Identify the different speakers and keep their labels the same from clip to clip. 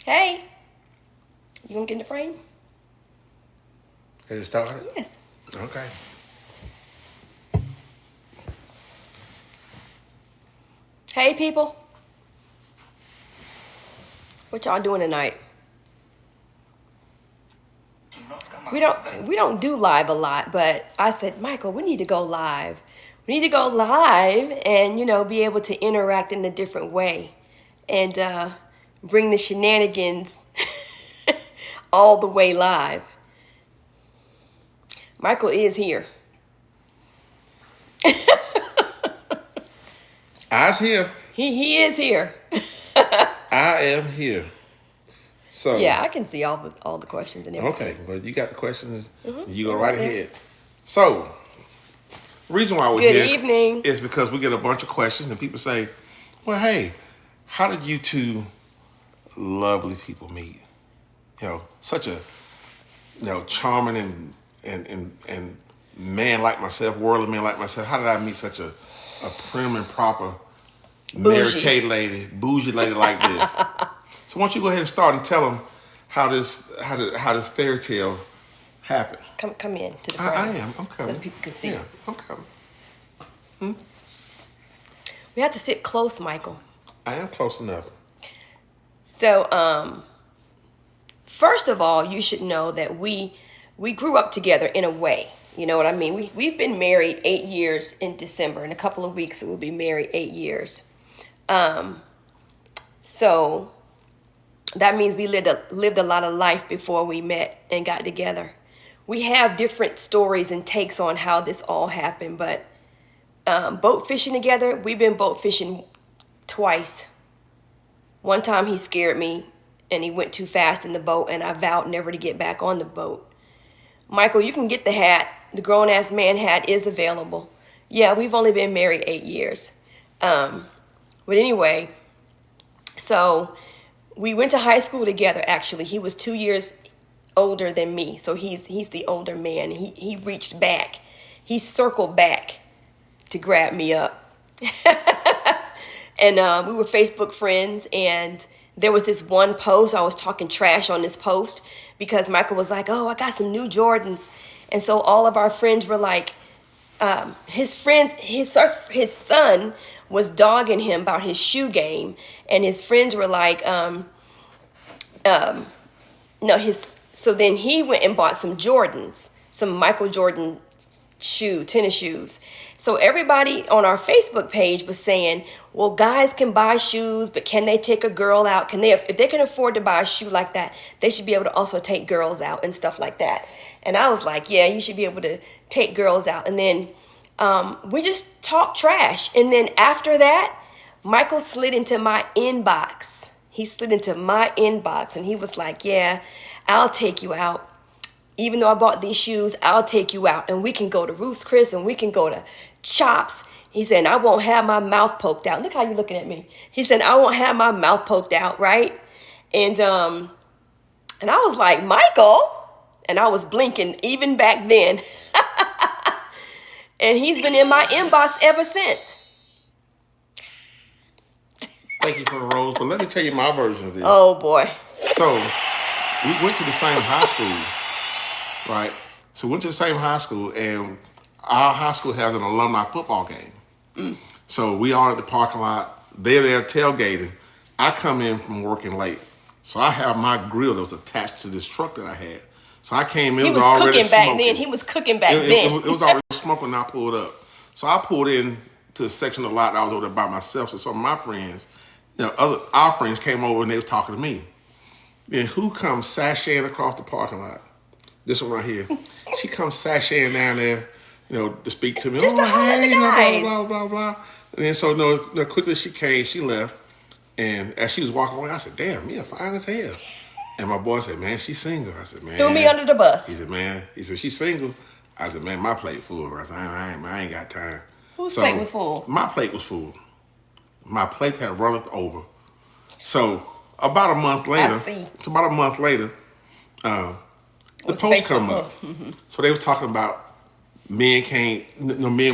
Speaker 1: Hey, you gonna get in the frame?
Speaker 2: Has it started?
Speaker 1: Yes.
Speaker 2: Okay.
Speaker 1: Hey, people. What y'all doing tonight? We don't do live a lot, but I said, Michael, we need to go live. We need to go live and be able to interact in a different way, and bring the shenanigans all the way live. Michael is here.
Speaker 2: I's here.
Speaker 1: He is here.
Speaker 2: I am here. So
Speaker 1: yeah, I can see all the questions and everything.
Speaker 2: Okay, well, you got the questions. You go right ahead. So, the reason why we're
Speaker 1: Good
Speaker 2: here
Speaker 1: evening.
Speaker 2: is because we get a bunch of questions and people say, well, hey, how did you two lovely people meet? Such a charming and man like myself, worldly man like myself. How did I meet such a prim and proper Mary Kay lady, bougie lady like this? So why don't you go ahead and start and tell them how this fairy tale happened?
Speaker 1: Come in to the front.
Speaker 2: I am. I'm coming.
Speaker 1: So people can see.
Speaker 2: Yeah, I'm coming.
Speaker 1: We have to sit close, Michael.
Speaker 2: I am close enough.
Speaker 1: So, first of all, you should know that we grew up together in a way. You know what I mean? We've been married 8 years in December. In a couple of weeks, we'll be married 8 years. So that means we lived a lot of life before we met and got together. We have different stories and takes on how this all happened, but boat fishing together, we've been boat fishing twice. One time he scared me and he went too fast in the boat, and I vowed never to get back on the boat. Michael, you can get the hat. The grown-ass man hat is available. Yeah, we've only been married 8 years. But anyway, so we went to high school together, actually. He was 2 years older than me, so he's the older man. He reached back. He circled back to grab me up. And we were Facebook friends, and there was this one post. I was talking trash on this post because Michael was like, oh, I got some new Jordans. And so all of our friends were like, his son was dogging him about his shoe game. And his friends were like, so then he went and bought some Jordans, some Michael Jordan tennis shoes. So everybody on our Facebook page was saying, well, guys can buy shoes, but can they take a girl out? If they can afford to buy a shoe like that, they should be able to also take girls out and stuff like that. And I was like, yeah, you should be able to take girls out. And then we just talked trash. And then after that, Michael slid into my inbox. He slid into my inbox and he was like, yeah, I'll take you out. Even though I bought these shoes, I'll take you out and we can go to Ruth's Chris and we can go to Chops. He said, I won't have my mouth poked out. Look how you're looking at me. He said, I won't have my mouth poked out, right? And I was like, Michael? And I was blinking even back then. And he's been in my inbox ever since.
Speaker 2: Thank you for the rose, but let me tell you my version of this.
Speaker 1: Oh, boy.
Speaker 2: So we went to the same high school. Right. So we went to the same high school, and our high school has an alumni football game. So we all at the parking lot. They're there tailgating. I come in from working late. So I have my grill that was attached to this truck that I had. So I came in,
Speaker 1: He was
Speaker 2: already
Speaker 1: cooking back
Speaker 2: smoking.
Speaker 1: then. He was cooking back then.
Speaker 2: It was already smoking when I pulled up. So I pulled in to a section of the lot that I was over there by myself. So some of my friends, our friends came over and they were talking to me. Then who comes sashaying across the parking lot? This one right here. She comes sashaying down there, to speak to me.
Speaker 1: Just to holler at the guys.
Speaker 2: Blah, blah, blah. And then so quickly she came, she left. And as she was walking away, I said, damn, Mia fine as hell. And my boy said, man, she's single. I said, man.
Speaker 1: Threw me under the bus.
Speaker 2: He said, she's single. I said, man, my plate full. I said, I ain't got time.
Speaker 1: Whose plate was full?
Speaker 2: My plate was full. My plate had runneth over. So about a month later, the post come up. So they were talking about men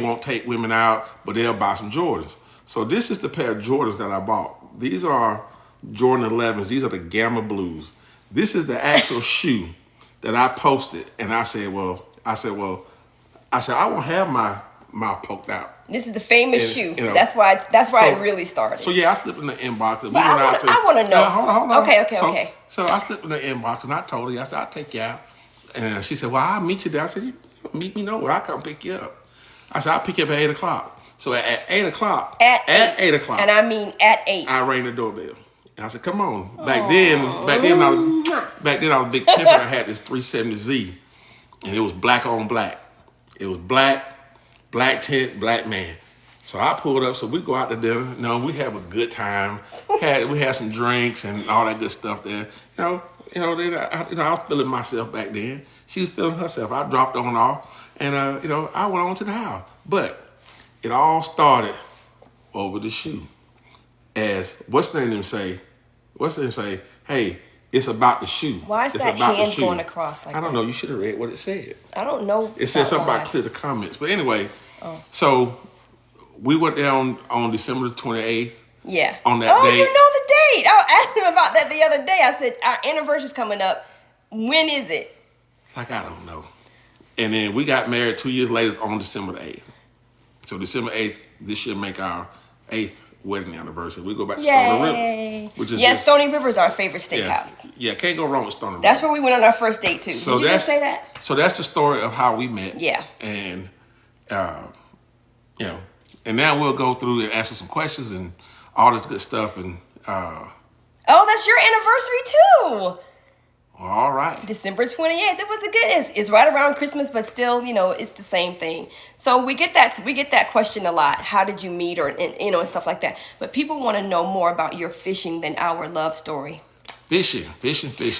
Speaker 2: won't take women out, but they'll buy some Jordans. So this is the pair of Jordans that I bought. These are Jordan 11s. These are the Gamma Blues. This is the actual shoe that I posted, and I said, I won't have my mouth poked out.
Speaker 1: This is the famous shoe.
Speaker 2: You know,
Speaker 1: that's why it really started.
Speaker 2: So yeah, I slipped in the inbox. And
Speaker 1: but I want to know.
Speaker 2: Hold on.
Speaker 1: Okay.
Speaker 2: So I slipped in the inbox and I told her, I said, I'll take you out. And she said, well, I'll meet you there. I said, you meet me nowhere. I'll come pick you up. I said, I'll pick you up at 8 o'clock. So at 8 o'clock.
Speaker 1: At 8
Speaker 2: o'clock.
Speaker 1: And I mean at 8.
Speaker 2: I rang the doorbell. And I said, come on. Back then I was a big pimp. I had this 370Z. And it was black on black. It was black tent, black man. So I pulled up. So we go out to dinner. You know, we have a good time. We had some drinks and all that good stuff there. I was feeling myself back then. She was feeling herself. I dropped on off, and I went on to the house. But it all started over the shoe. As what's the name say? Hey, it's about the shoe.
Speaker 1: Why is that hand going across like that?
Speaker 2: I don't know. You should have read what it said.
Speaker 1: I don't know.
Speaker 2: It said something about clear the comments. But anyway, so we went there on December the 28th.
Speaker 1: Yeah.
Speaker 2: On that day.
Speaker 1: You know the date. I asked him about that the other day. I said, our anniversary's coming up. When is it?
Speaker 2: Like, I don't know. And then we got married 2 years later on December the 8th. So December 8th, this year make our 8th wedding anniversary. We go back to Stony River. Which is
Speaker 1: Stony River is our favorite steakhouse.
Speaker 2: Yeah, can't go wrong with Stony River.
Speaker 1: That's where we went on our first date too.
Speaker 2: So
Speaker 1: Did you just say that? So
Speaker 2: that's the story of how we met.
Speaker 1: Yeah.
Speaker 2: And, and now we'll go through and answer some questions and all this good stuff. And
Speaker 1: that's your anniversary too.
Speaker 2: All right.
Speaker 1: December 28th. It was a good. It's right around Christmas, but still, it's the same thing. So we get that question a lot. How did you meet, and stuff like that. But people want to know more about your fishing than our love story.
Speaker 2: Fishing.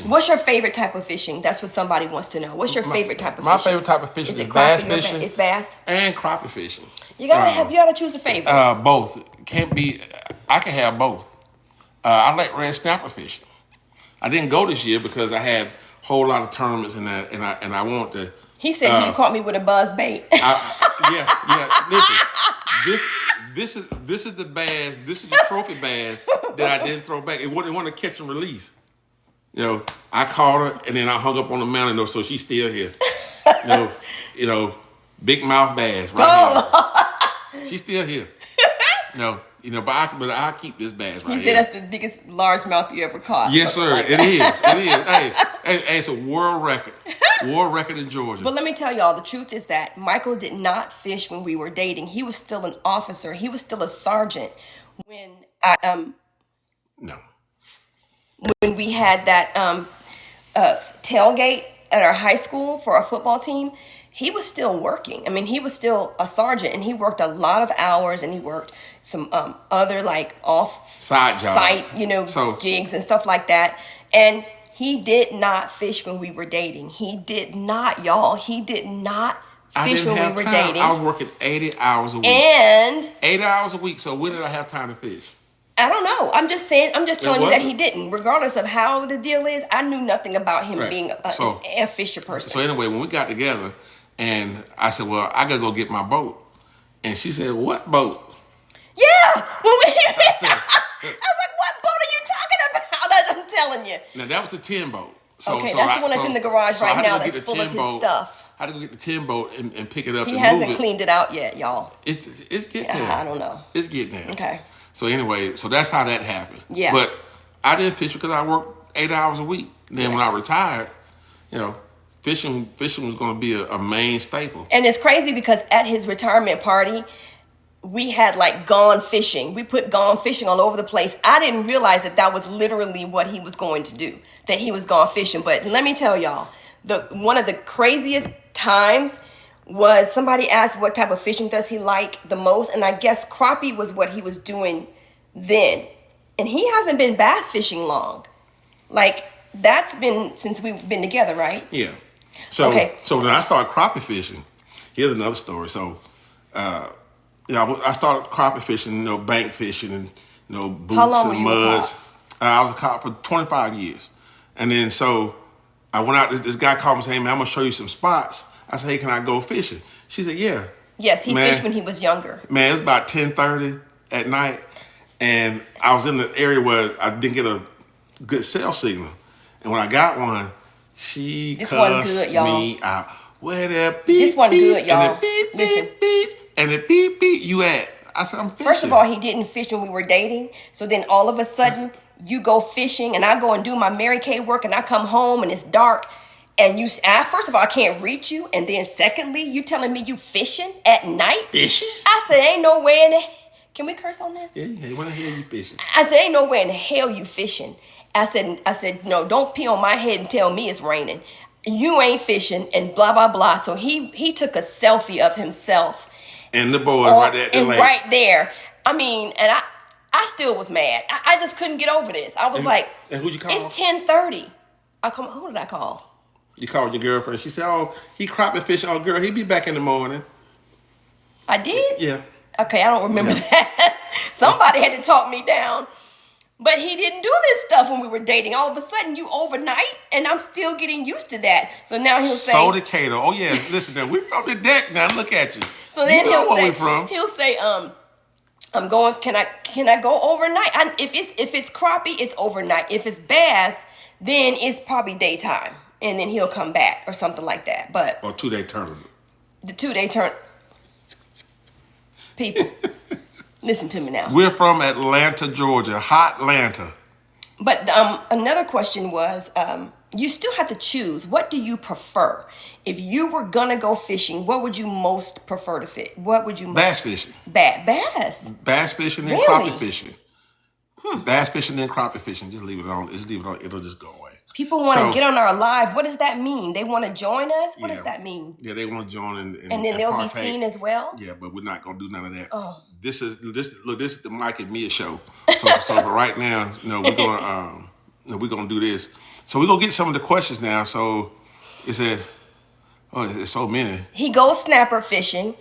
Speaker 1: What's your favorite type of fishing? That's what somebody wants to know. What's your favorite type of fishing?
Speaker 2: My favorite type of fishing is bass fishing.
Speaker 1: It's bass
Speaker 2: and crappie fishing.
Speaker 1: You gotta choose a favorite.
Speaker 2: Both. Can't be. I can have both. I like red snapper fishing. I didn't go this year because I had a whole lot of tournaments and I want to.
Speaker 1: He said you caught me with a buzz bait.
Speaker 2: Listen, this is the bass. This is the trophy bass that I didn't throw back. It wasn't to catch and release. I caught her and then I hung up on the mountain so she's still here. Big mouth bass here. She's still here. But I keep this bass right here.
Speaker 1: He said that's the biggest largemouth you ever caught.
Speaker 2: Yes, sir. It is. Hey, it's a world record. World record in Georgia.
Speaker 1: But let me tell y'all, the truth is that Michael did not fish when we were dating. He was still an officer. He was still a sergeant when when we had that tailgate at our high school for our football team. He was still working. I mean, he was still a sergeant, and he worked a lot of hours, and he worked some other
Speaker 2: side jobs,
Speaker 1: gigs and stuff like that. And he did not fish when we were dating. He did not, y'all. He did not fish when we were dating.
Speaker 2: I was working 80 hours a week.
Speaker 1: And
Speaker 2: 8 hours a week. So when did I have time to fish?
Speaker 1: I don't know. I'm just telling you that he didn't. Regardless of how the deal is, I knew nothing about him being a fisher person.
Speaker 2: So anyway, when we got together, and I said, well, I got to go get my boat. And she said, what boat?
Speaker 1: Yeah. I was like, what boat are you talking about? I'm telling you.
Speaker 2: Now, that was the 10 boat.
Speaker 1: That's the one that's in the garage right now that's full of his stuff.
Speaker 2: I had to go get the 10 boat and pick it up
Speaker 1: He hasn't cleaned it out yet, y'all.
Speaker 2: It's getting there.
Speaker 1: I don't know.
Speaker 2: It's getting there.
Speaker 1: Okay.
Speaker 2: So anyway, that's how that happened.
Speaker 1: Yeah.
Speaker 2: But I didn't fish because I worked 8 hours a week. Then when I retired, fishing was going to be a main staple. And
Speaker 1: it's crazy because at his retirement party, we had gone fishing. We put gone fishing all over the place. I didn't realize that was literally what he was going to do, that he was gone fishing. But let me tell y'all, one of the craziest times was somebody asked what type of fishing does he like the most. And I guess crappie was what he was doing then. And he hasn't been bass fishing long. That's been since we've been together, right?
Speaker 2: Yeah. So when I started crappie fishing, here's another story. So, I started crappie fishing, bank fishing, and boots and muds. I was a cop for 25 years, and then so I went out. This guy called me saying, "Man, I'm gonna show you some spots." I said, "Hey, can I go fishing?" She said, "Yeah."
Speaker 1: Yes, he fished when he was younger.
Speaker 2: Man, it's about 10:30 at night, And I was in the area where I didn't get a good cell signal. And when I got one, she cussed me out. Where the beep,
Speaker 1: this one
Speaker 2: beep,
Speaker 1: good, y'all.
Speaker 2: And the beep,
Speaker 1: Listen.
Speaker 2: beep, beep, and the beep, beep, you at? I said, I'm fishing.
Speaker 1: First of all, he didn't fish when we were dating. So then all of a sudden, you go fishing, and I go and do my Mary Kay work, and I come home, and it's dark. And first of all, I can't reach you. And then secondly, you telling me you fishing at night?
Speaker 2: Fishing?
Speaker 1: I said, ain't no way in the... Can we curse on this?
Speaker 2: Yeah, when the hell you fishing?
Speaker 1: I said, ain't no way in the hell you fishing. I said, no, don't pee on my head and tell me it's raining. You ain't fishing and blah, blah, blah. So he took a selfie of himself.
Speaker 2: And the boys right there at the lake.
Speaker 1: Right there. I mean, and I still was mad. I just couldn't get over this. I was like,
Speaker 2: and who'd you call?
Speaker 1: It's 10:30. Who did I call?
Speaker 2: You called your girlfriend. She said, oh, he crappie fish. Oh, girl, he be back in the morning.
Speaker 1: I did?
Speaker 2: Yeah.
Speaker 1: Okay, I don't remember that. Somebody had to talk me down. But he didn't do this stuff when we were dating. All of a sudden, you overnight, and I'm still getting used to that. So now he'll say...
Speaker 2: So Decatur. Oh, yeah, listen, now, we're from the deck now. Look at you.
Speaker 1: So then
Speaker 2: he'll
Speaker 1: say, I'm going, can I go overnight? If it's crappie, it's overnight. If it's bass, then it's probably daytime. And then he'll come back or something like that. But
Speaker 2: or 2-day tournament.
Speaker 1: The 2-day turn. People, listen to me now.
Speaker 2: We're from Atlanta, Georgia. Hot Atlanta.
Speaker 1: But another question was, you still have to choose. What do you prefer? If you were gonna go fishing, what would you most prefer to fish? What would you
Speaker 2: bass fishing?
Speaker 1: Bass.
Speaker 2: Bass fishing and crappie fishing. Bass fishing and crappie fishing. Just leave it on. It'll just go away.
Speaker 1: People want to get on our live. What does that mean? They want to join us? What does that mean?
Speaker 2: Yeah, they want to join and
Speaker 1: then they'll be seen as well?
Speaker 2: Yeah, but we're not going to do none of that.
Speaker 1: Oh.
Speaker 2: This is the Mike and Mia show. So for right now, we're going to do this. So we're going to get some of the questions now. So it said, it's so many.
Speaker 1: He goes snapper fishing,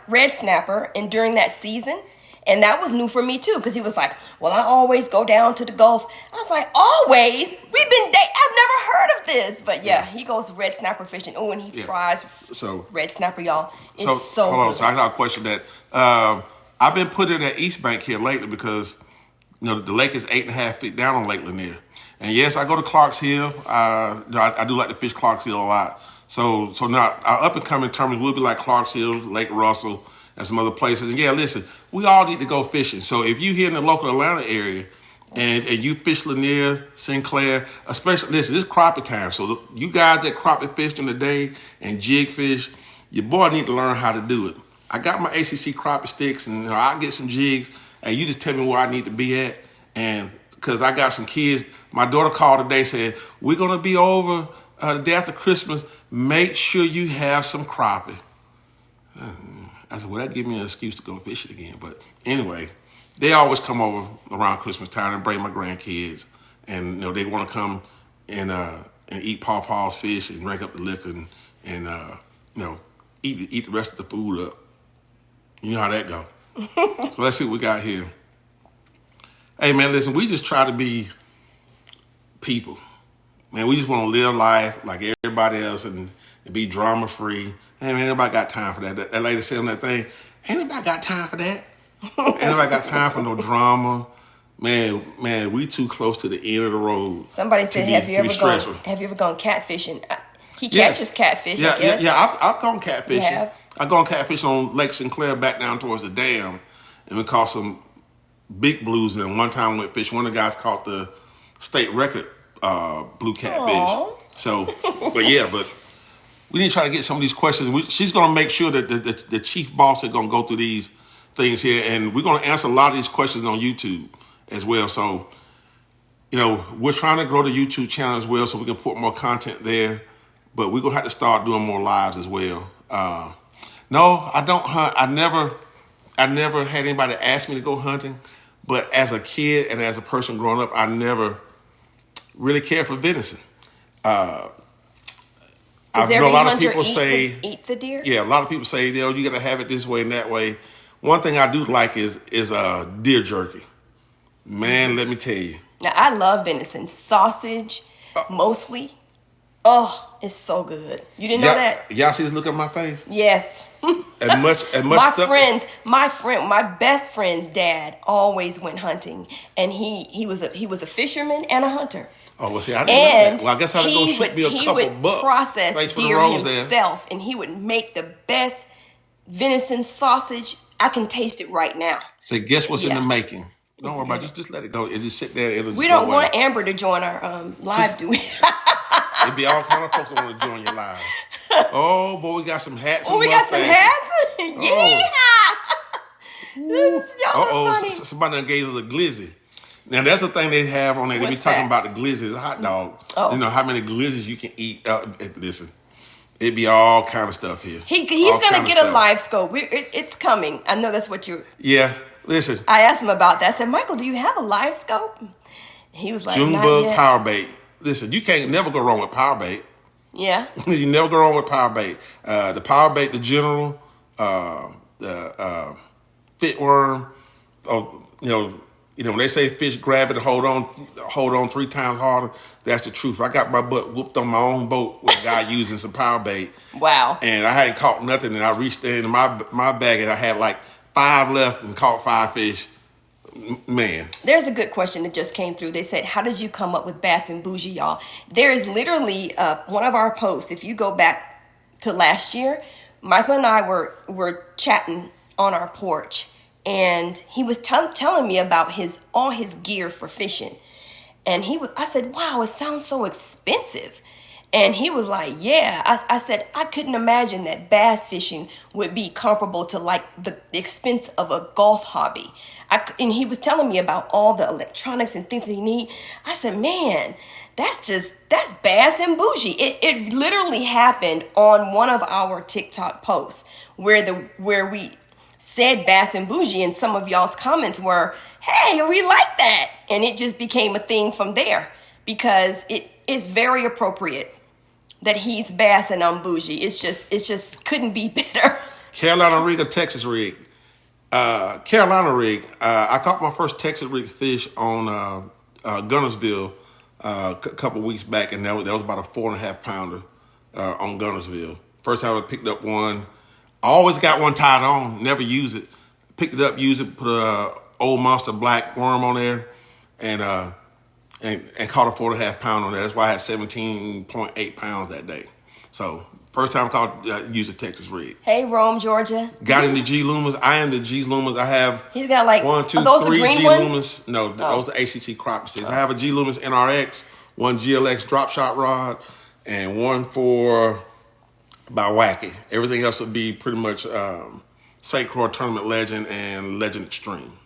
Speaker 1: red snapper, and during that season. And that was new for me too, because he was like, well, I always go down to the Gulf. I was like, always? We've been dating. I've never heard of this. But yeah, he goes red snapper fishing. Oh, and he fries red snapper, y'all. It's so
Speaker 2: hold on.
Speaker 1: good.
Speaker 2: So I got a question that I've been putting at East Bank here lately because the lake is 8.5 feet down on Lake Lanier. And yes, I go to Clark's Hill. I do like to fish Clark's Hill a lot. So now our up and coming tournaments will be like Clark's Hill, Lake Russell, and some other places. And yeah, listen, we all need to go fishing. So if you here in the local Atlanta area and you fish Lanier, Sinclair, especially, listen, this crappie time. So you guys that crappie fish during the day and jig fish, your boy need to learn how to do it. I got my ACC crappie sticks and I'll get some jigs and you just tell me where I need to be at. And because I got some kids, my daughter called today, said, we're going to be over the day after Christmas. Make sure you have some crappie. I said, well, that give me an excuse to go fishing again. But anyway, they always come over around Christmas time and bring my grandkids. And, they want to come and eat Pawpaw's fish and drink up the liquor and eat the rest of the food up. You know how that go. So let's see what we got here. Hey, man, listen, we just try to be people. Man, we just want to live life like everybody else and be drama-free. Hey, man, anybody got time for that? That lady said on that thing, ain't nobody got time for that. Ain't nobody got time for no drama. Man, we too close to the end of the road.
Speaker 1: Somebody said, have you ever gone catfishing? He catches catfish, I guess.
Speaker 2: Yeah, I've gone catfishing.
Speaker 1: You have?
Speaker 2: I've gone catfishing on Lake Sinclair back down towards the dam, and we caught some big blues. And one time we went fishing. One of the guys caught the state record blue catfish.
Speaker 1: Aww.
Speaker 2: So, but we need to try to get some of these questions. She's going to make sure that the chief boss is going to go through these things here, and we're going to answer a lot of these questions on YouTube as well. So, we're trying to grow the YouTube channel as well so we can put more content there, but we're going to have to start doing more lives as well. No, I don't hunt. I never had anybody ask me to go hunting, but as a kid and as a person growing up, I never really cared for venison.
Speaker 1: Does every hunter eat the deer?
Speaker 2: Yeah, a lot of people say, you got to have it this way and that way. One thing I do like is deer jerky. Man, let me tell you.
Speaker 1: Now, I love venison. Sausage, mostly. Oh, it's so good. You didn't know that?
Speaker 2: Y'all see this look on my face?
Speaker 1: Yes.
Speaker 2: And much
Speaker 1: my best friend's dad always went hunting, and he was a fisherman and a hunter.
Speaker 2: Oh, well, see, I didn't know that. Well, I guess I had to go shoot me a couple
Speaker 1: he would
Speaker 2: bucks.
Speaker 1: process deer himself, and he would make the best venison sausage. I can taste it right now.
Speaker 2: So guess what's in the making? Don't worry about it. Just let it go. It just sit there.
Speaker 1: We don't want Amber to join our live, do we?
Speaker 2: It'd be all kind of folks that want to join your live. Oh, boy, we got some hats.
Speaker 1: Oh, we got some hats?
Speaker 2: Yeah! Somebody done gave us a glizzy. Now, that's the thing they have on there. They be talking about the glizzy, the hot dog.
Speaker 1: Oh.
Speaker 2: You know, how many glizzies you can eat. Listen, it'd be all kind of stuff here.
Speaker 1: He's going to get a live scope. It's coming. I know that's what you're...
Speaker 2: Yeah, listen.
Speaker 1: I asked him about that. I said, Michael, do you have a live scope? He was like,
Speaker 2: Junebug power bait. Listen, you can't never go wrong with power bait.
Speaker 1: Yeah.
Speaker 2: You never go wrong with power bait. The power bait, the general, the fitworm. Oh, you know, when they say fish grab it, hold on 3 times harder. That's the truth. I got my butt whooped on my own boat with a guy using some power bait.
Speaker 1: Wow. And
Speaker 2: I hadn't caught nothing, and I reached into my bag, and I had like 5 left and caught 5 fish. Man.
Speaker 1: There's a good question that just came through. They said, how did you come up with Bass&Boujee, y'all? There is literally one of our posts. If you go back to last year, Michael and I were chatting on our porch, and he was telling me about all his gear for fishing. And I said, wow, it sounds so expensive. And he was like, yeah. I said, I couldn't imagine that bass fishing would be comparable to like the expense of a golf hobby. And he was telling me about all the electronics and things that he need. I said, man, that's Bass&Boujee. It literally happened on one of our TikTok posts where we said Bass&Boujee, and some of y'all's comments were, hey, we like that. And it just became a thing from there, because it is very appropriate that he's bass and I'm bougie. It's just couldn't be better.
Speaker 2: Carolina rig or Texas rig? Carolina rig. I caught my first Texas rig fish on Gunnersville a couple weeks back, and that was about a 4.5 pounder on Gunnersville. First time I picked up one. I always got one tied on, never use it. Picked it up, used it, put a Old Monster black worm on there, and caught a 4.5 pound on there. That's why I had 17.8 pounds that day. So first time I used a Texas rig.
Speaker 1: Hey, Rome, Georgia.
Speaker 2: Got into G Lumas. I am the G Lumas. I have.
Speaker 1: He's got like
Speaker 2: 1, 2,
Speaker 1: those
Speaker 2: 3
Speaker 1: the green
Speaker 2: G
Speaker 1: ones?
Speaker 2: Lumas. No, those are ACC crop sticks. I have a G Lumas NRX, one GLX drop shot rod, and one for by Wacky. Everything else would be pretty much St. Croix Tournament Legend and Legend Extreme.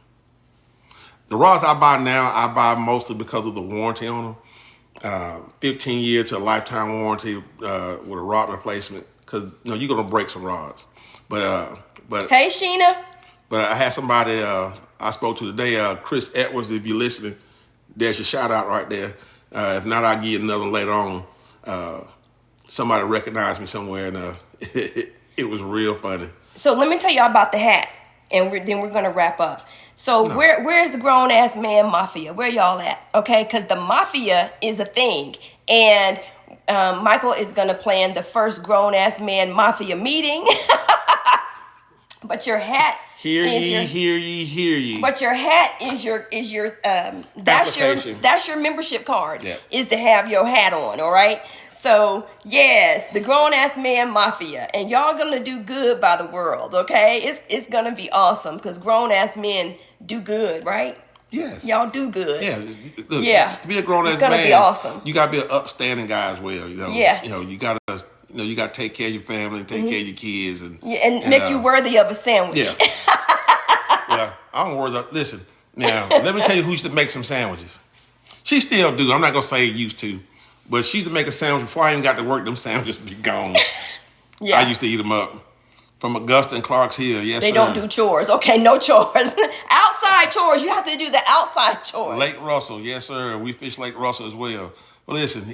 Speaker 2: The rods I buy now, I buy mostly because of the warranty on them. 15-year to a lifetime warranty with a rod replacement, because you're gonna break some rods. But
Speaker 1: hey, Sheena.
Speaker 2: But I had somebody I spoke to today, Chris Edwards. If you're listening, there's your shout out right there. If not, I'll give you another later on. Somebody recognized me somewhere, and it was real funny. So
Speaker 1: let me tell y'all about the hat, and then we're gonna wrap up. So where's the grown ass man mafia? Where y'all at? Okay, because the mafia is a thing, and Michael is gonna plan the first grown ass man mafia meeting. But your hat. Hear ye. But your hat is your that's your membership card. Yeah. Is to have your hat on, all right? So yes, the grown ass man mafia, and y'all gonna do good by the world, okay? It's gonna be awesome, because grown ass men do good, right? Yes. Y'all do good. Yeah. Look, yeah. To be a grown ass man, it's gonna be awesome. You gotta be an upstanding guy as well. Yes. You gotta take care of your family, take care of your kids, and make you worthy of a sandwich. Yeah. Yeah, I'm worthy. Listen, now let me tell you who used to make some sandwiches. She still do. I'm not gonna say used to, but she used to make a sandwich before I even got to work. Them sandwiches be gone. Yeah. I used to eat them up from Augusta and Clarks Hill. Yes, they don't do chores. Okay, no chores. Outside chores. You have to do the outside chores. Lake Russell, yes, sir. We fish Lake Russell as well. Well, listen,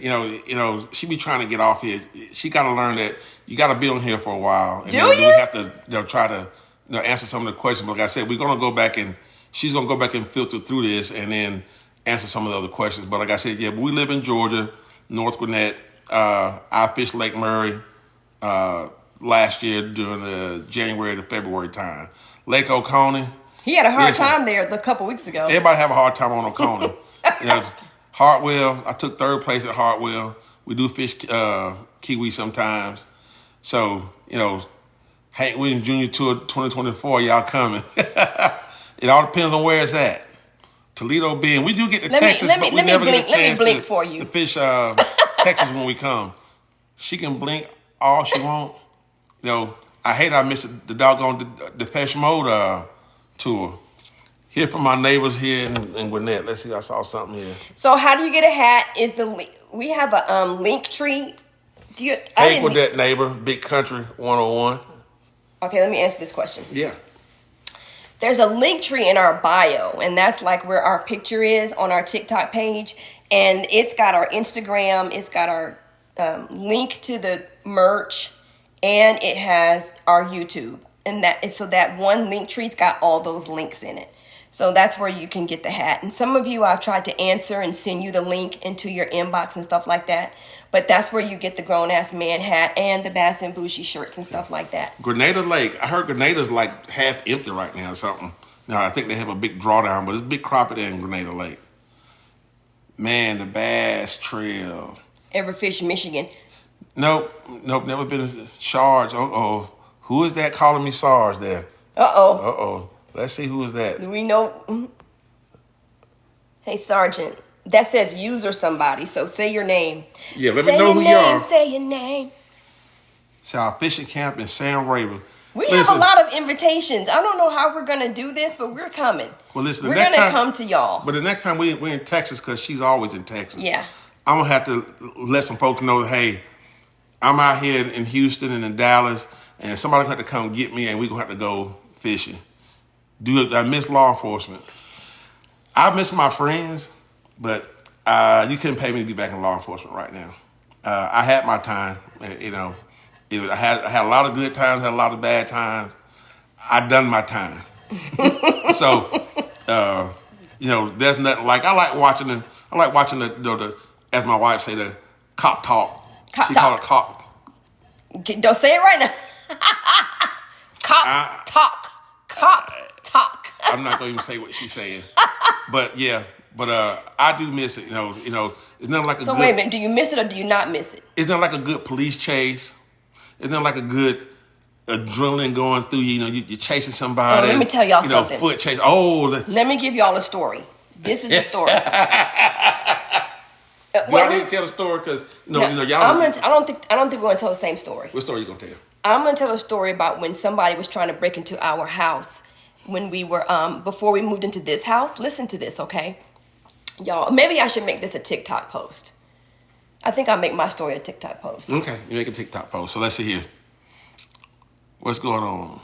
Speaker 1: she be trying to get off here. She got to learn that you got to be on here for a while. And we have to try to answer some of the questions. But like I said, we're gonna go back and she's gonna go back and filter through this and then answer some of the other questions. But like I said, we live in Georgia, North Gwinnett,
Speaker 2: I fished Lake Murray last year during the January to February time. Lake Oconee.
Speaker 1: He had a hard time there a couple weeks ago.
Speaker 2: Everybody have a hard time on Oconee. Hartwell, I took third place at Hartwell. We do fish kiwi sometimes. So, Hank Williams Jr. Tour 2024, y'all coming. It all depends on where it's at. Toledo being, we do get to Texas, but we never get a chance to fish Texas when we come. She can blink all she wants. I hate I missed the doggone Depeche Mode tour. Hear from my neighbors here in Gwinnett. Let's see, I saw something here.
Speaker 1: So how do you get a hat? We have a link tree.
Speaker 2: Hey, with that neighbor, Big Country 101.
Speaker 1: Okay, let me answer this question.
Speaker 2: Yeah.
Speaker 1: There's a link tree in our bio, and that's like where our picture is on our TikTok page. And it's got our Instagram, it's got our link to the merch, and it has our YouTube. And that one link tree's got all those links in it. So that's where you can get the hat. And some of you I've tried to answer and send you the link into your inbox and stuff like that. But that's where you get the grown-ass man hat and the Bass&Boujee shirts and stuff like that.
Speaker 2: Grenada Lake. I heard Grenada's like half empty right now or something. Now, I think they have a big drawdown, but it's big crappie there in Grenada Lake. Man, the Bass Trail.
Speaker 1: Ever fish Michigan?
Speaker 2: Nope, never been to Shards. Uh-oh. Who is that calling me SARS there?
Speaker 1: Uh-oh.
Speaker 2: Let's see who is that.
Speaker 1: Do we know? Hey, Sergeant. That says user somebody, so say your name.
Speaker 2: Yeah, let me know who you are.
Speaker 1: Say your name.
Speaker 2: It's our fishing camp in San Raven.
Speaker 1: We have a lot of invitations. I don't know how we're going to do this, but we're coming.
Speaker 2: Well, listen,
Speaker 1: we're going to come to y'all.
Speaker 2: But the next time we're in Texas, because she's always in Texas.
Speaker 1: Yeah.
Speaker 2: I'm going to have to let some folks know, hey, I'm out here in Houston and in Dallas, and somebody's going to have to come get me, and we're going to have to go fishing. I miss law enforcement. I miss my friends, but you couldn't pay me to be back in law enforcement right now. I had my time, I had a lot of good times, had a lot of bad times. I done my time. So, there's nothing like, I like watching the as my wife say, the cop talk. She called it cop.
Speaker 1: Don't say it right now. Cop talk. Cop talk.
Speaker 2: I'm not gonna even say what she's saying, but I do miss it. It's not like a.
Speaker 1: So wait a minute, do you miss it or do you not miss it?
Speaker 2: It's not like a good police chase. It's not like a good adrenaline going through you. You're chasing somebody.
Speaker 1: Let me tell y'all something.
Speaker 2: Foot chase.
Speaker 1: Let me give y'all a story. This is a story.
Speaker 2: Do I need to tell a story? Because y'all.
Speaker 1: I don't think we're gonna tell the same story.
Speaker 2: What story you gonna tell?
Speaker 1: I'm gonna tell a story about when somebody was trying to break into our house when we were before we moved into this house. Listen to this, okay, y'all. Maybe I should make this a TikTok post. I think I'll make my story a TikTok post.
Speaker 2: Okay, you make a TikTok post. So let's see here. What's going on?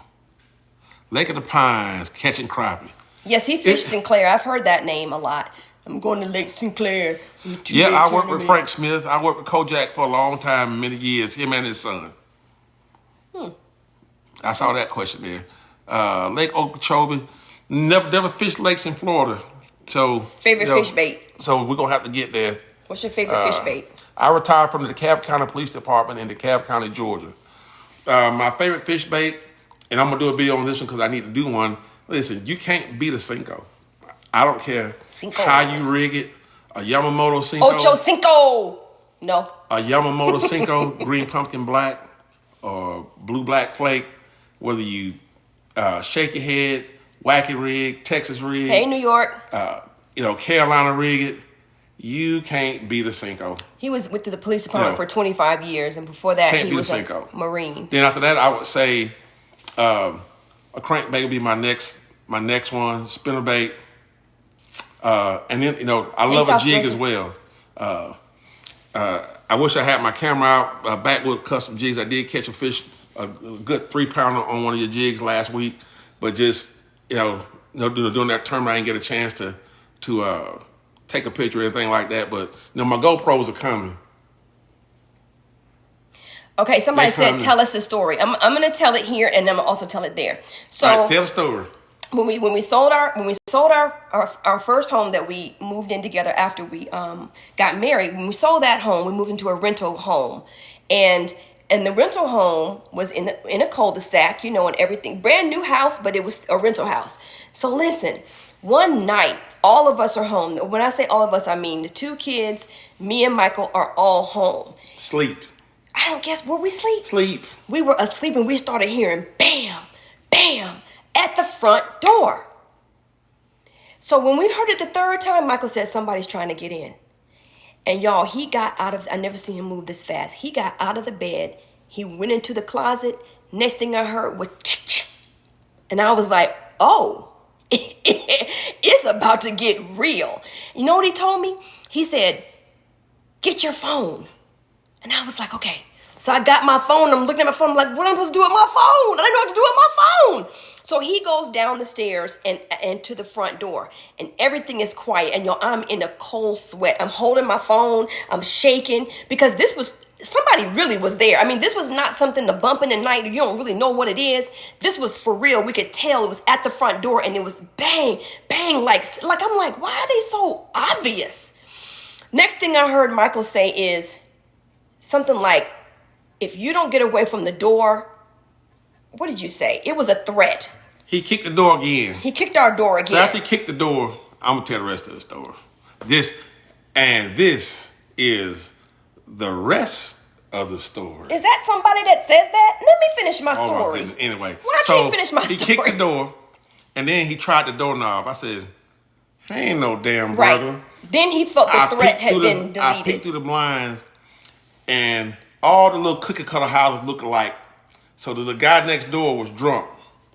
Speaker 2: Lake of the Pines, catching crappie.
Speaker 1: Yes, he fished Sinclair. I've heard that name a lot. I'm going to Lake Sinclair.
Speaker 2: I worked with Frank Smith. I worked with Kojak for a long time, many years, him and his son. I saw that question there. Lake Okeechobee. Never fished lakes in Florida. So
Speaker 1: favorite fish bait.
Speaker 2: So we're going to have to get there.
Speaker 1: What's your favorite fish bait?
Speaker 2: I retired from the DeKalb County Police Department in DeKalb County, Georgia. My favorite fish bait, and I'm going to do a video on this one because I need to do one. Listen, you can't beat a Cinco. I don't care how you rig it. A Yamamoto Cinco.
Speaker 1: Ocho Cinco. No.
Speaker 2: A Yamamoto Cinco, green pumpkin black, or blue black flake. Whether you shake your head, wacky rig, Texas rig.
Speaker 1: Hey, New York.
Speaker 2: Carolina rig it. You can't beat a Cinco.
Speaker 1: He was with the police department for 25 years, and before that, he was a Marine.
Speaker 2: Then after that, I would say a crankbait would be my next one. Spinnerbait. And then, I love a jig as well. I wish I had my camera out, backwood custom jigs. I did catch a good 3-pounder on one of your jigs last week, but just, during that tournament, I didn't get a chance to take a picture or anything like that. But, my GoPros are coming.
Speaker 1: Okay, somebody said, tell us a story. I'm going to tell it here, and I'm going to also tell it there. So,
Speaker 2: all right, tell the story.
Speaker 1: when we sold our first home that we moved in together after we got married. When we sold that home, we moved into a rental home, and the rental home was in a cul-de-sac, and everything, brand new house, but it was a rental house. So listen, one night, all of us are home. When I say all of us, I mean the 2 kids, me and Michael are all home.
Speaker 2: Sleep.
Speaker 1: I don't guess where we sleep.
Speaker 2: Sleep.
Speaker 1: We were asleep and we started hearing bam, bam at the front door. So when we heard it the 3rd time, Michael said somebody's trying to get in. And y'all, he got out of, I never seen him move this fast. He got out of the bed. He went into the closet. Next thing I heard was, and I was like, oh, it's about to get real. You know what he told me? He said, get your phone. And I was like, okay. So I got my phone. I'm looking at my phone. I'm like, what am I supposed to do with my phone? I don't know what to do with my phone. So he goes down the stairs and to the front door. And everything is quiet. And I'm in a cold sweat. I'm holding my phone. I'm shaking. Because somebody really was there. I mean, this was not something to bump in the night. You don't really know what it is. This was for real. We could tell it was at the front door. And it was bang, bang. Like I'm like, why are they so obvious? Next thing I heard Michael say is something like, if you don't get away from the door, what did you say? It was a threat.
Speaker 2: He kicked the door again.
Speaker 1: He kicked our door again.
Speaker 2: So after he kicked the door, I'm going to tell the rest of the story. This is the rest of the story.
Speaker 1: Is that somebody that says that? Let me finish my story.
Speaker 2: Anyway.
Speaker 1: Well, I can't finish my story.
Speaker 2: He kicked the door, and then he tried the doorknob. I said, ain't no damn burglar.
Speaker 1: Right. Then he felt the threat had been deleted.
Speaker 2: I peeked through the blinds, and all the little cookie cutter houses look alike. So the guy next door was drunk.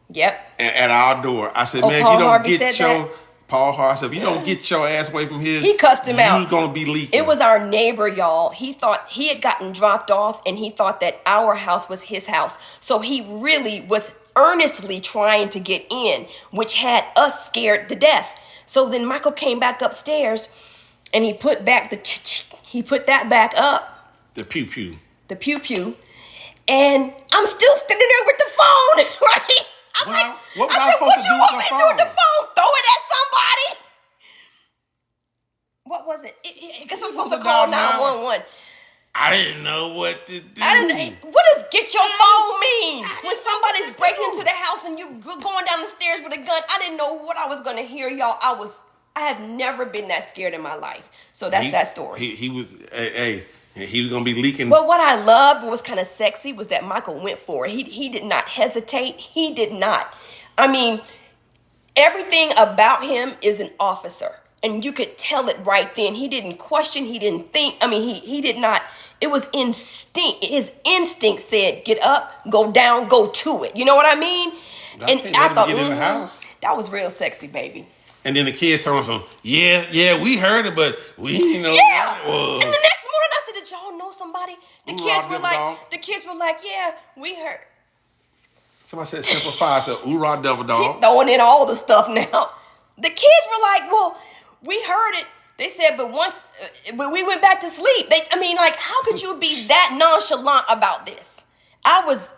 Speaker 1: Yep.
Speaker 2: And at our door. I said, man,
Speaker 1: Paul
Speaker 2: you don't
Speaker 1: Harvey
Speaker 2: get your... Paul Harvey, I said, if you don't get your ass away from here...
Speaker 1: He cussed him out.
Speaker 2: You're going to be leaking.
Speaker 1: It was our neighbor, y'all. He thought he had gotten dropped off, and he thought that our house was his house. So he really was earnestly trying to get in, which had us scared to death. So then Michael came back upstairs, and he put back he put that back up.
Speaker 2: The pew-pew.
Speaker 1: The pew-pew. And I'm still standing there with the phone, right? I was like,
Speaker 2: what was I supposed to do with the phone? What you want me to do with the phone?
Speaker 1: Throw it at somebody? What was it? I guess I'm supposed to call 911.
Speaker 2: I didn't know what to do.
Speaker 1: What does get your phone mean? When somebody's breaking into the house and you going down the stairs with a gun, I didn't know what I was going to hear, y'all. I have never been that scared in my life. So that's that story.
Speaker 2: He was going to be leaking.
Speaker 1: But what I loved, what was kind of sexy, was that Michael went for it. He did not hesitate. He did not. I mean, everything about him is an officer. And you could tell it right then. He didn't question. He didn't think. I mean, he did not. It was instinct. His instinct said, get up, go down, go to it. You know what I mean?
Speaker 2: I thought, get in the house.
Speaker 1: That was real sexy, baby.
Speaker 2: And then the kids told him, yeah, we heard it, but we didn't know
Speaker 1: what
Speaker 2: it was.
Speaker 1: And the next morning I said, did y'all know somebody? The kids were like, yeah, we heard.
Speaker 2: Somebody said simplify. I said, oorah, devil dog.
Speaker 1: He's throwing in all the stuff now. The kids were like, well, we heard it. They said, but once when we went back to sleep, how could you be that nonchalant about this? I was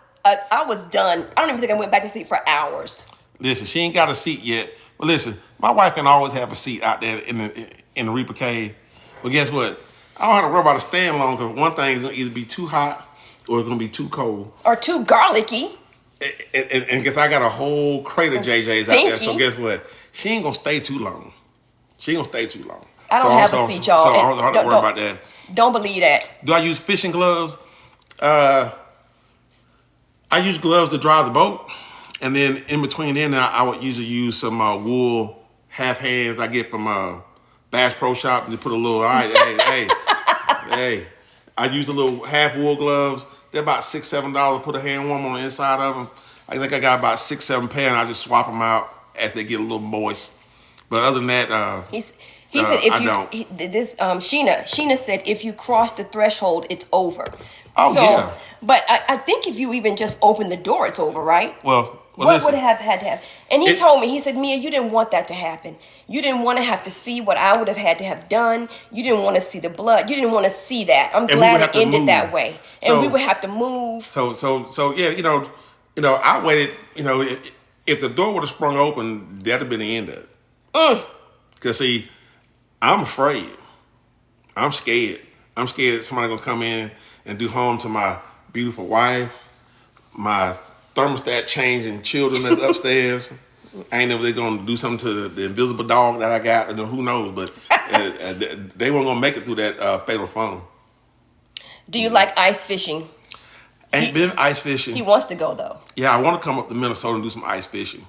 Speaker 1: done. I don't even think I went back to sleep for hours.
Speaker 2: Listen, she ain't got a seat yet. But listen, my wife can always have a seat out there in the Reaper Cave. But guess what? I don't have to worry about it staying long, because one thing is going to either be too hot or it's going to be too cold.
Speaker 1: Or too garlicky.
Speaker 2: And guess I got a whole crate of JJ's out there. So guess what? She ain't going to stay too long. She ain't going to stay too long.
Speaker 1: I don't have a seat, y'all.
Speaker 2: So I don't have to worry about that.
Speaker 1: Don't believe that.
Speaker 2: Do I use fishing gloves? I use gloves to drive the boat. And then in between then, I would usually use some wool half hands I get from Bass Pro Shop, and put a little, hey. I use the little half wool gloves. They're about $6, $7. Put a hand warmer on the inside of them. I think I got about 6, 7 pair, and I just swap them out as they get a little moist. But other than that, he said
Speaker 1: if you
Speaker 2: I don't.
Speaker 1: Sheena said if you cross the threshold, it's over.
Speaker 2: Oh, yeah.
Speaker 1: But I think if you even just open the door, it's over, right?
Speaker 2: Well,
Speaker 1: what would have had to happen? And he told me, he said, Mia, you didn't want that to happen. You didn't want to have to see what I would have had to have done. You didn't want to see the blood. You didn't want to see that. I'm glad it ended that way. And we would have to move.
Speaker 2: So yeah, I waited, If the door would have sprung open, that'd have been the end of it. Because, see, I'm afraid. I'm scared. I'm scared that somebody going to come in and do harm to my beautiful wife, my thermostat changing children that's upstairs. I ain't know if they're going to do something to the invisible dog that I got. Who knows? But they weren't going to make it through that fatal phone.
Speaker 1: Do you like ice fishing?
Speaker 2: Ain't been ice fishing.
Speaker 1: He wants to go, though.
Speaker 2: Yeah, I want to come up to Minnesota and do some ice fishing.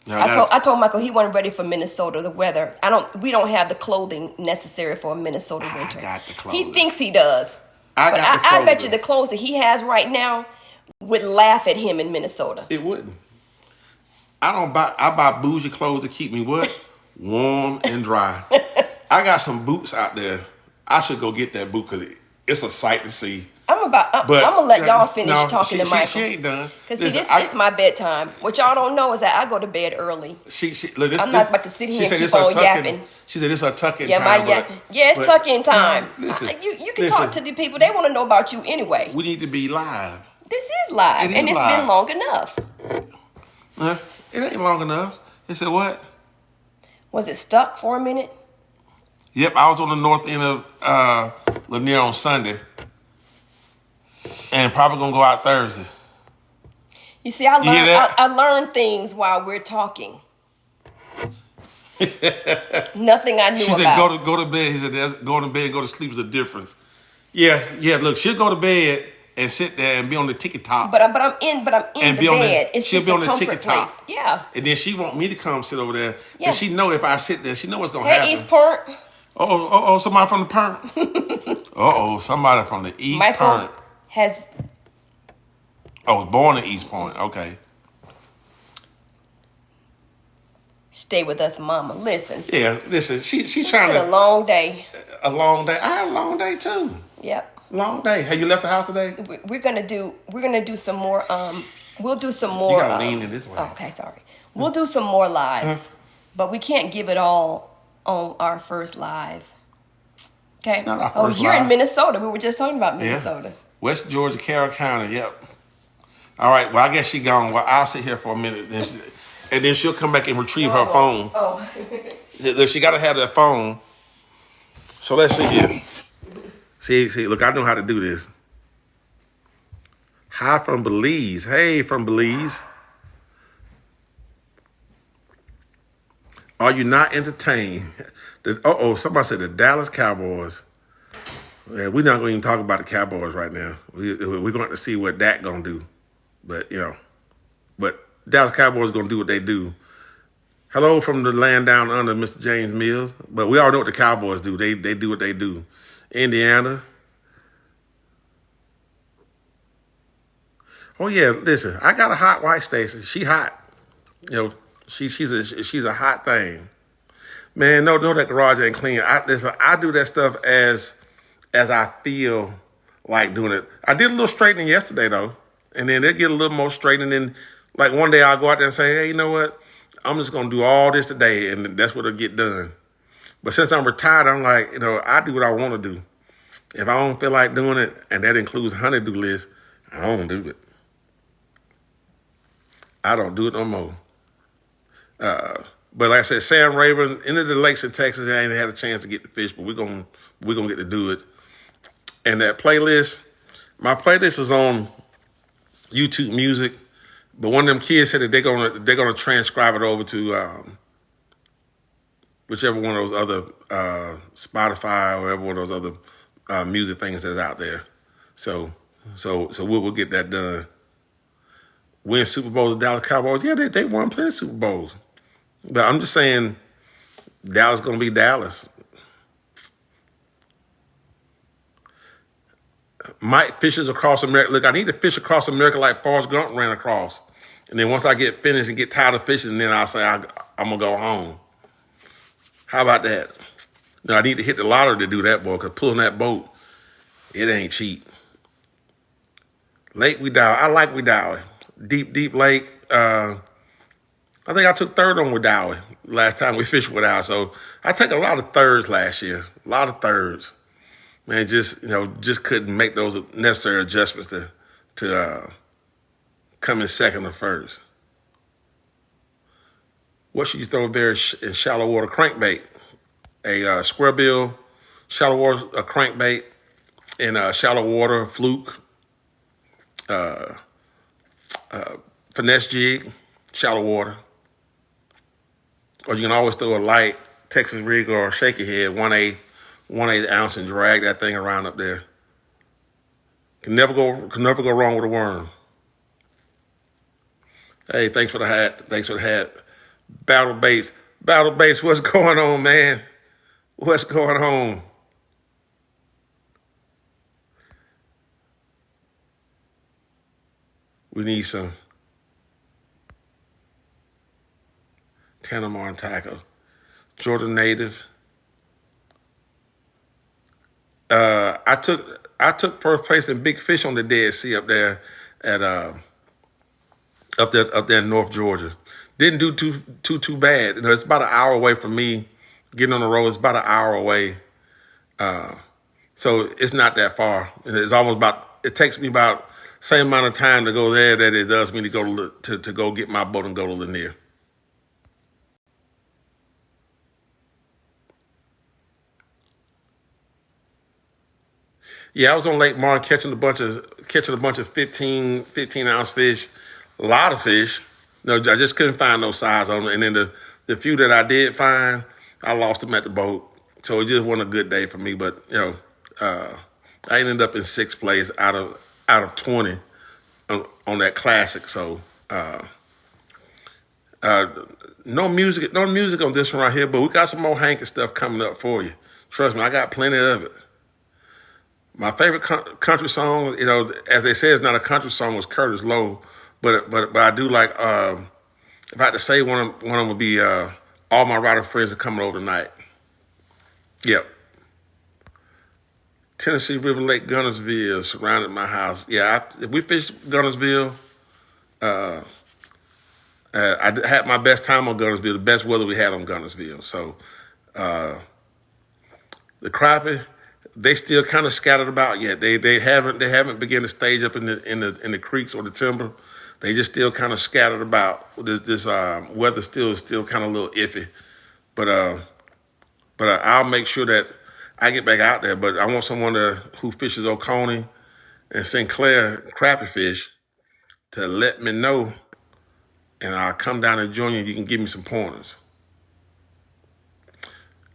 Speaker 2: You know,
Speaker 1: I told Michael he wasn't ready for Minnesota, the weather. We don't have the clothing necessary for a Minnesota winter.
Speaker 2: I got the clothing.
Speaker 1: He thinks he does.
Speaker 2: I
Speaker 1: bet you the clothes that he has right now would laugh at him in Minnesota.
Speaker 2: It wouldn't. I buy bougie clothes to keep me what? Warm and dry. I got some boots out there. I should go get that boot because it's a sight to see.
Speaker 1: I'm gonna let y'all finish talking to Michael.
Speaker 2: She ain't done.
Speaker 1: Because see, it's my bedtime. What y'all don't know is that I go to bed early.
Speaker 2: Look,
Speaker 1: I'm not about to sit here and keep on yapping.
Speaker 2: She said it's her tuck-in
Speaker 1: time. It's tuck-in time. You can talk to the people. They want to know about you anyway.
Speaker 2: We need to be live.
Speaker 1: This is live, and it's been long enough.
Speaker 2: It ain't long enough. It said what?
Speaker 1: Was it stuck for a minute?
Speaker 2: Yep, I was on the north end of Lanier on Sunday. And probably gonna go out Thursday.
Speaker 1: You see, I learned things while we're talking. Nothing I knew about.
Speaker 2: She said, "Go to bed." He said, "Go to bed and go to sleep is a difference." Yeah. Look, she'll go to bed and sit there and be on the ticket top.
Speaker 1: But I'm in the bed. It's
Speaker 2: she'll
Speaker 1: just
Speaker 2: be on
Speaker 1: a
Speaker 2: the
Speaker 1: comfort
Speaker 2: ticket
Speaker 1: place.
Speaker 2: top.
Speaker 1: Yeah.
Speaker 2: And then she want me to come sit over there.
Speaker 1: Yeah.
Speaker 2: And she know if I sit there, she know what's gonna happen.
Speaker 1: Hey, East Point.
Speaker 2: Oh, somebody from the Pernt. Somebody from the East
Speaker 1: Michael
Speaker 2: Pernt.
Speaker 1: has.
Speaker 2: Was born in East Point. Okay.
Speaker 1: Stay with us, Mama. Listen.
Speaker 2: Yeah, listen. She's trying to.
Speaker 1: It's been a long day.
Speaker 2: A long day. I had a long day too.
Speaker 1: Yep.
Speaker 2: Long day. Have you left the house today?
Speaker 1: We're gonna do some more. We'll do some more.
Speaker 2: You gotta lean in this way.
Speaker 1: Oh, okay, sorry. We'll do some more lives, but we can't give it all on our first live. Okay.
Speaker 2: It's not our first
Speaker 1: you're
Speaker 2: live.
Speaker 1: in Minnesota. We were just talking about Minnesota.
Speaker 2: Yeah. West Georgia, Carroll County. Yep. All right. Well, I guess she gone. Well, I'll sit here for a minute, and then she'll come back and retrieve her phone.
Speaker 1: Oh.
Speaker 2: She got to have that phone. So let's see here. See. Look, I know how to do this. Hi from Belize. Hey, from Belize. Are you not entertained? Somebody said the Dallas Cowboys. Yeah, we're not going to even talk about the Cowboys right now. We're going to have to see what Dak going to do. But, Dallas Cowboys going to do what they do. Hello from the land down under, Mr. James Mills. But we all know what the Cowboys do. They do what they do. Indiana. Oh, yeah, listen. I got a hot wife, Stacy. She hot. She's a hot thing. Man, no, that garage ain't clean. I do that stuff as I feel like doing it. I did a little straightening yesterday though, and then they get a little more straightened. And like one day I'll go out there and say, hey, you know what? I'm just gonna do all this today, and that's what'll get done. But since I'm retired, I'm like, I do what I want to do. If I don't feel like doing it, and that includes honey-do list, I don't do it. I don't do it no more. But like I said, Sam Rayburn, into the lakes in Texas, I ain't had a chance to get the fish, but we're gonna get to do it. And that playlist, my playlist is on YouTube Music, but one of them kids said that they're gonna transcribe it over to whichever one of those other Spotify or whatever one of those other music things that's out there. So we'll get that done. Win Super Bowls, the Dallas Cowboys. Yeah, they won plenty of Super Bowls. But I'm just saying, Dallas going to be Dallas. Mike fishes across America. Look, I need to fish across America like Forrest Gump ran across. And then once I get finished and get tired of fishing, then I'll say I'm going to go home. How about that? No, I need to hit the lottery to do that, boy, because pulling that boat, it ain't cheap. Lake Wedowee. I like Wedowee. Deep lake. I think I took third on Wedowee last time we fished Wedowee. So I took a lot of thirds last year. A lot of thirds. Man, just couldn't make those necessary adjustments to come in second or first. what should you throw there in shallow water? Crankbait, a square bill, shallow water, a crankbait, in shallow water, fluke, finesse jig, shallow water. Or you can always throw a light Texas rig or a shaky head, 1/8 ounce, and drag that thing around up there. Can never go wrong with a worm. Hey, thanks for the hat. Thanks for the hat. Battle Base. Battle Base, what's going on, man? What's going on? We need some Tanamar and tackle. Jordan native. I took first place in big fish on the Dead Sea up there at up there in North Georgia. Didn't do too bad. You know, it's about an hour away from me. Getting on the road, it's about an hour away. So it's not that far. It's almost about. It takes me about same amount of time to go there that it does me to go to go get my boat and go to Lanier. Yeah, I was on Lake Martin catching a bunch of 15 ounce fish, a lot of fish. No, I just couldn't find no size on them. And then the few that I did find, I lost them at the boat. So it just wasn't a good day for me. But I ended up in sixth place out of 20 on that classic. So no music on this one right here. But we got some more Hank and stuff coming up for you. Trust me, I got plenty of it. My favorite country song, as they say, it's not a country song, was Curtis Lowe, but I do like. If I had to say one of them would be "All My Rider Friends Are Coming Over Tonight." Yep. Tennessee River Lake Gunnersville surrounded my house. Yeah, we fished Gunnersville. I had my best time on Gunnersville, the best weather we had on Gunnersville. So the crappie, they still kind of scattered about yet. They haven't begun to stage up in the creeks or the timber. They just still kind of scattered about. This weather is still kind of a little iffy, but I'll make sure that I get back out there. But I want someone who fishes Oconee and Sinclair crappie fish to let me know, and I'll come down and join you. You can give me some pointers.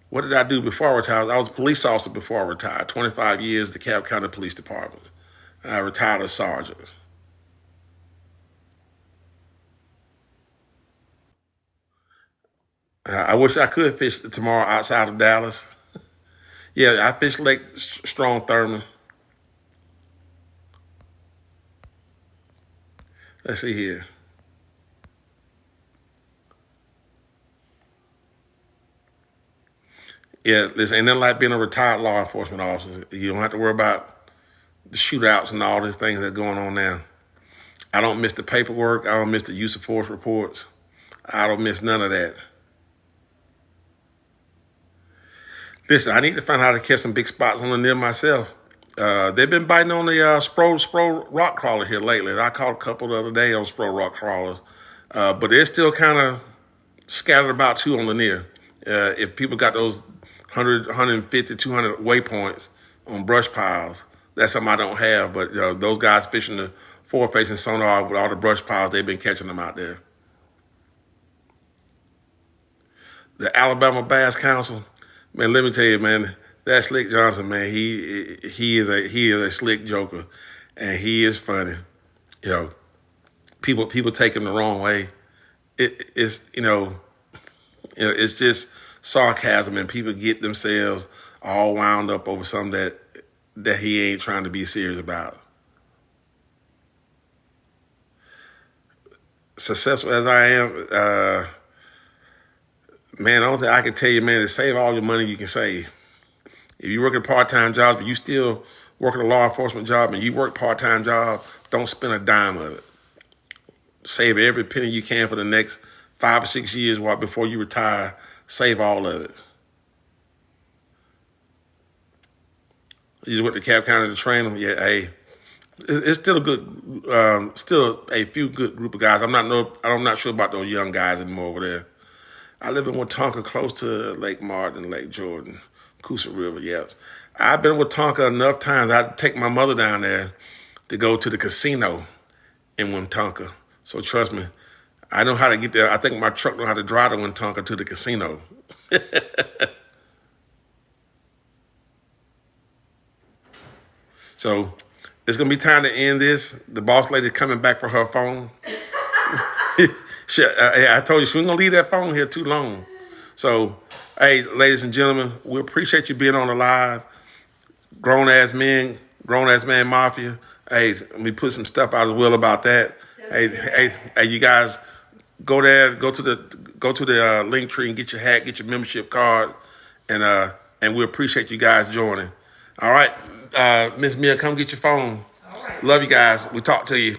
Speaker 2: What did I do before I retired? I was a police officer before I retired. 25 years, the DeKalb County Police Department. I retired as sergeant. I wish I could fish tomorrow outside of Dallas. Yeah, I fished Lake Strong Thurman. Let's see here. Yeah, listen, ain't nothing like being a retired law enforcement officer. You don't have to worry about the shootouts and all these things that are going on now. I don't miss the paperwork. I don't miss the use of force reports. I don't miss none of that. Listen, I need to find out how to catch some big spots on the Lanier myself. They've been biting on the Spro rock crawler here lately. I caught a couple the other day on Spro rock crawlers. But they're still kind of scattered about too on Lanier. If people got those 100, 150, 200 waypoints on brush piles, that's something I don't have. But those guys fishing the forward-facing sonar with all the brush piles, they've been catching them out there. The Alabama Bass Council, man, let me tell you, man, that Slick Johnson, man, he is a slick joker, and he is funny. People take him the wrong way. It's it's just sarcasm, and people get themselves all wound up over something that he ain't trying to be serious about. Successful as I am, man, the only thing I can tell you, man, is save all your money you can save. If you're working a part-time job, but you still working a law enforcement job and you work part-time job, don't spend a dime of it. Save every penny you can for the next 5 or 6 years before you retire. Save all of it. You just went to DeKalb County to train them. Yeah, hey, it's still still a few good group of guys. I'm not sure about those young guys anymore over there. I live in Wetumpka, close to Lake Martin, Lake Jordan, Coosa River. Yep. I've been with Wetumpka enough times. I'd take my mother down there to go to the casino in Wetumpka. So trust me, I know how to get there. I think my truck know how to drive to Wetumpka to the casino. So it's gonna be time to end this. The boss lady coming back for her phone. I told you she ain't gonna leave that phone here too long. So, hey, ladies and gentlemen, we appreciate you being on the live. Grown ass man mafia. Hey, let me put some stuff out as well about that. Hey, you guys go there, go to the link tree and get your hat, get your membership card, and we appreciate you guys joining. All right, Miss Mia, come get your phone.
Speaker 1: All right.
Speaker 2: Love you guys. We talk to you.